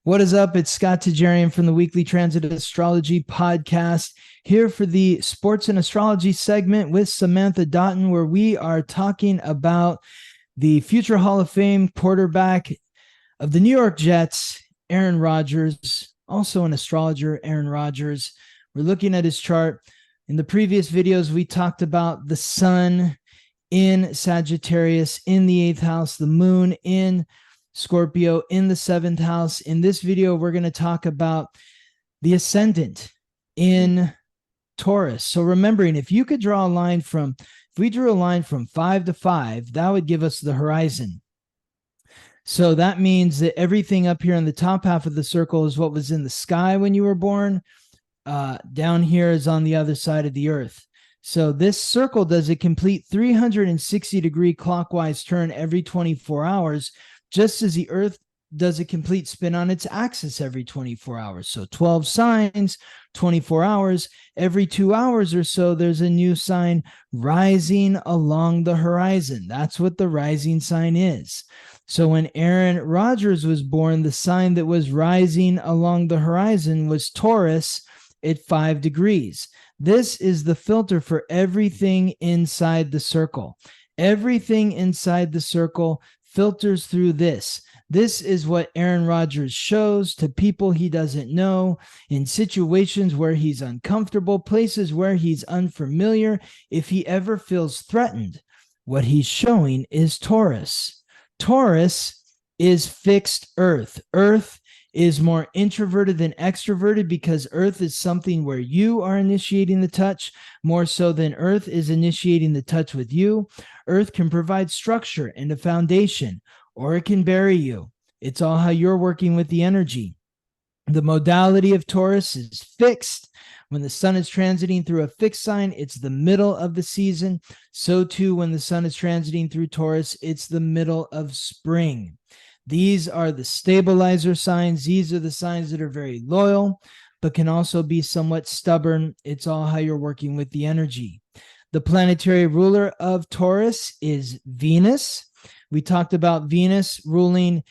What is up? It's Scott Tejerian from the Weekly Transit Astrology podcast, here for the Sports and Astrology segment with Samantha Dottin, where we are talking about the future Hall of Fame quarterback of the New York Jets, Aaron Rodgers, also an astrologer, Aaron Rodgers. We're looking at his chart. In the previous videos, we talked about the sun in Sagittarius in the 8th house, the moon in Scorpio in the 7th house. In this video, we're going to talk about the ascendant in Taurus. So remembering, if you could draw a line from, if we drew a line from 5 to 5, that would give us the horizon. So that means that everything up here in the top half of the circle is what was in the sky when you were born. Down here is on the other side of the earth. So this circle does a complete 360-degree clockwise turn every 24 hours, just as the earth does a complete spin on its axis every 24 hours. So 12 signs, 24 hours. Every 2 hours or so, there's a new sign rising along the horizon. That's what the rising sign is. So when Aaron Rodgers was born, the sign that was rising along the horizon was Taurus at 5 degrees. This is the filter for everything inside the circle. Everything inside the circle filters through this. This is what Aaron Rodgers shows to people he doesn't know, in situations where he's uncomfortable, places where he's unfamiliar. If he ever feels threatened, what he's showing is Taurus. Taurus is fixed earth. Earth is more introverted than extroverted because earth is something where you are initiating the touch more so than earth is initiating the touch with you. Earth can provide structure and a foundation, or it can bury you. It's all how you're working with the energy. The modality of Taurus is fixed. When the sun is transiting through a fixed sign, it's the middle of the season. So too, when the sun is transiting through Taurus, it's the middle of spring. These are the stabilizer signs. These are the signs that are very loyal, but can also be somewhat stubborn. It's all how you're working with the energy. The planetary ruler of Taurus is Venus. We talked about Venus ruling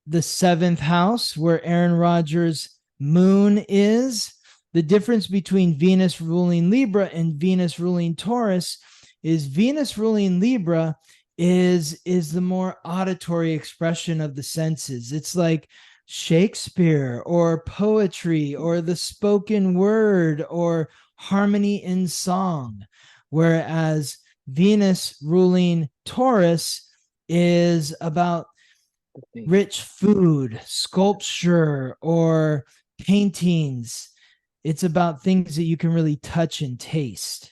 the 7th house, where Aaron Rodgers' moon is. The difference between Venus ruling Libra and Venus ruling Taurus is Venus ruling Libra is the more auditory expression of the senses. It's like Shakespeare or poetry or the spoken word or harmony in song, whereas Venus ruling Taurus is about rich food, sculpture, or paintings. It's about things that you can really touch and taste.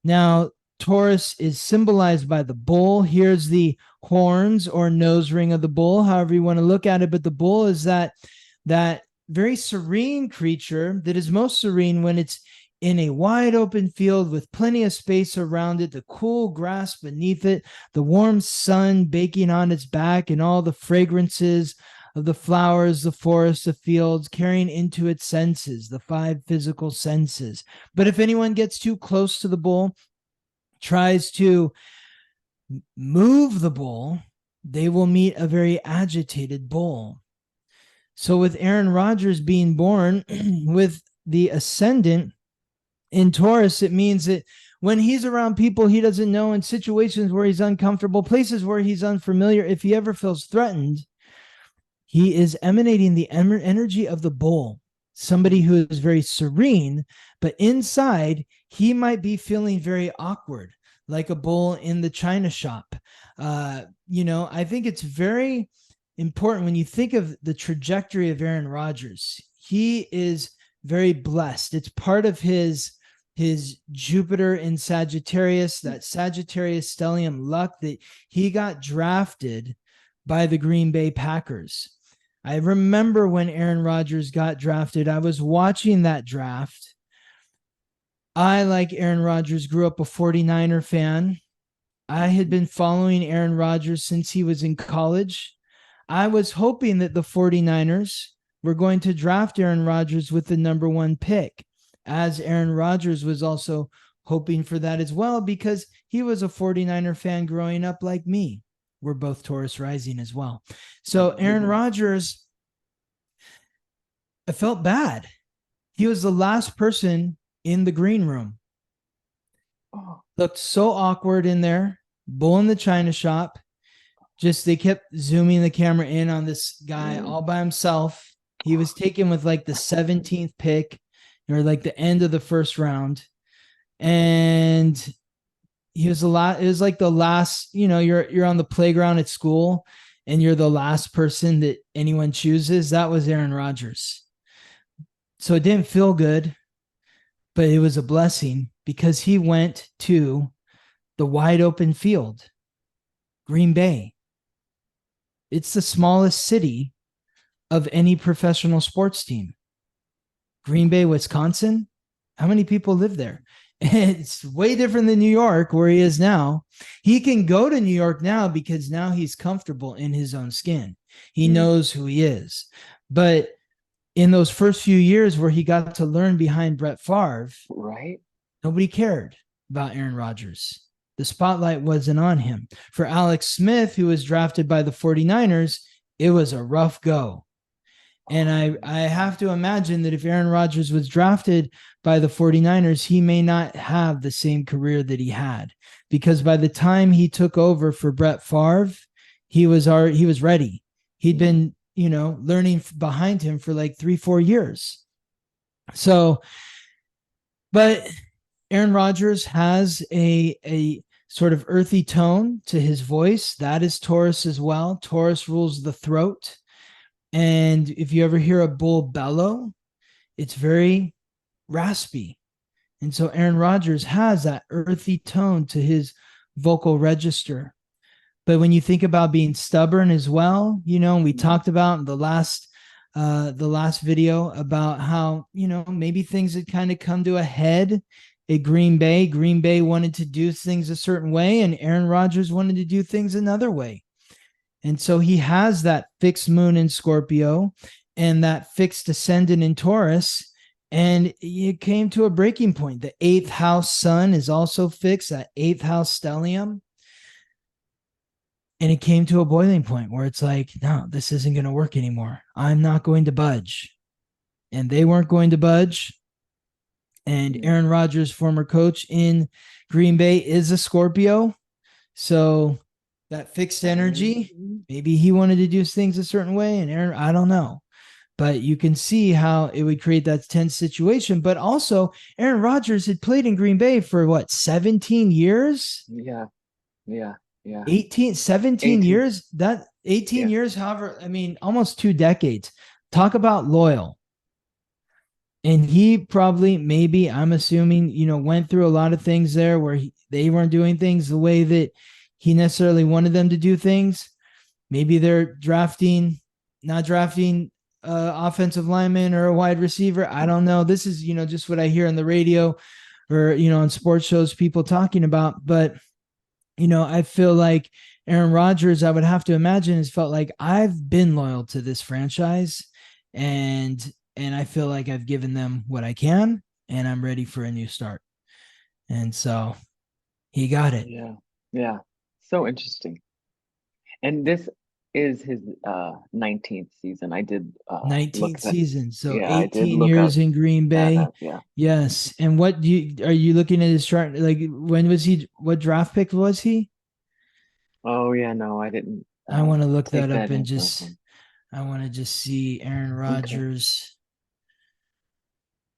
Now, Taurus is symbolized by the bull. Here's the horns or nose ring of the bull, however you want to look at it. But the bull is that very serene creature that is most serene when it's in a wide open field with plenty of space around it, the cool grass beneath it, the warm sun baking on its back, and all the fragrances of the flowers, the forests, the fields, carrying into its senses, the 5 physical senses. But if anyone gets too close to the bull, tries to move the bull, they will meet a very agitated bull. So with Aaron Rodgers being born with the ascendant in Taurus, it means that when he's around people he doesn't know, in situations where he's uncomfortable, places where he's unfamiliar, if he ever feels threatened, he is emanating the energy of the bull, somebody who is very serene, but inside he might be feeling very awkward, like a bull in the china shop. I think it's very important when you think of the trajectory of Aaron Rodgers. He is very blessed. It's part of his Jupiter in Sagittarius, that Sagittarius stellium luck, that he got drafted by the Green Bay Packers. I remember when Aaron Rodgers got drafted, I was watching that draft. I, like Aaron Rodgers, grew up a 49er fan. I had been following Aaron Rodgers since he was in college. I was hoping that the 49ers were going to draft Aaron Rodgers with the number 1 pick, as Aaron Rodgers was also hoping for that as well, because he was a 49er fan growing up like me. We're both Taurus rising as well. So Aaron Rodgers I felt bad. He was the last person in the green room. Oh, Looked so awkward in there. Bull in the china shop. Just they kept zooming the camera in on this guy all by himself. He was taken with like the 17th pick or like the end of the first round. And he was a lot. It was like the last, you're on the playground at school and you're the last person that anyone chooses. That was Aaron Rodgers. So it didn't feel good, but it was a blessing because he went to the wide open field, Green Bay. It's the smallest city of any professional sports team. Green Bay, Wisconsin. How many people live there? It's way different than New York, where he is now. He can go to New York now because now he's comfortable in his own skin. He knows who he is. But in those first few years where he got to learn behind Brett Favre, right. nobody cared about Aaron Rodgers. The spotlight wasn't on him. For Alex Smith, who was drafted by the 49ers, it was a rough go. And I have to imagine that if Aaron Rodgers was drafted by the 49ers, he may not have the same career that he had, because by the time he took over for Brett Favre, he was ready. He'd been, learning behind him for like 3-4 years. So, but Aaron Rodgers has a sort of earthy tone to his voice. That is Taurus as well. Taurus rules the throat. And if you ever hear a bull bellow, it's very raspy. And so Aaron Rodgers has that earthy tone to his vocal register. But when you think about being stubborn as well, we talked about in the last video about how, maybe things had kind of come to a head at Green Bay. Green Bay wanted to do things a certain way, and Aaron Rodgers wanted to do things another way. And so he has that fixed moon in Scorpio and that fixed ascendant in Taurus. And it came to a breaking point. The 8th house sun is also fixed, that 8th house stellium. And it came to a boiling point where it's like, no, this isn't going to work anymore. I'm not going to budge. And they weren't going to budge. And Aaron Rodgers, former coach in Green Bay, is a Scorpio. So that fixed energy, maybe he wanted to do things a certain way, and Aaron, I don't know. But you can see how it would create that tense situation. But also, Aaron Rodgers had played in Green Bay for 17 years? Yeah. 17 years? That 18 years, however, almost 2 decades. Talk about loyal. And he probably, maybe, I'm assuming, went through a lot of things there where they weren't doing things the way that he necessarily wanted them to do things. Maybe they're not drafting offensive lineman or a wide receiver. I don't know. This is, just what I hear on the radio or, on sports shows, people talking about. But, I feel like Aaron Rodgers, I would have to imagine, has felt like I've been loyal to this franchise, and I feel like I've given them what I can, and I'm ready for a new start. And so he got it. Yeah. So interesting. And this is his 19th season. I did 19th season. So 18 look years up in Green Bay. yeah. Yes. And what are you looking at his chart? Like, when was he, what draft pick was he? Oh yeah, no, I didn't. I want to look take that up that and info. I want to just see Aaron Rodgers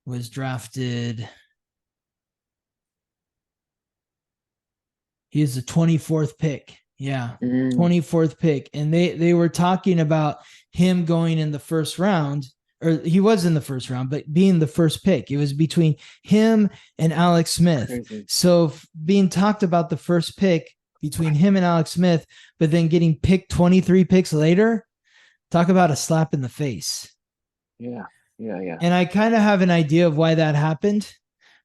was drafted. He is the 24th pick. Yeah. 24th pick. And they were talking about him going in the first round, or he was in the first round, but being the first pick. It was between him and Alex Smith. Crazy. So being talked about the first pick between him and Alex Smith, but then getting picked 23 picks later, talk about a slap in the face. Yeah. And I kind of have an idea of why that happened,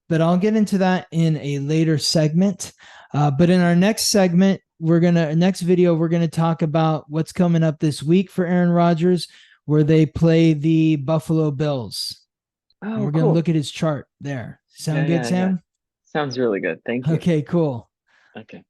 but I'll get into that in a later segment. But in our next segment, next video, we're going to talk about what's coming up this week for Aaron Rodgers, where they play the Buffalo Bills. Oh, and we're going to look at his chart there. Sound good, Sam? Sounds really good. Thank you. Okay, cool. Okay.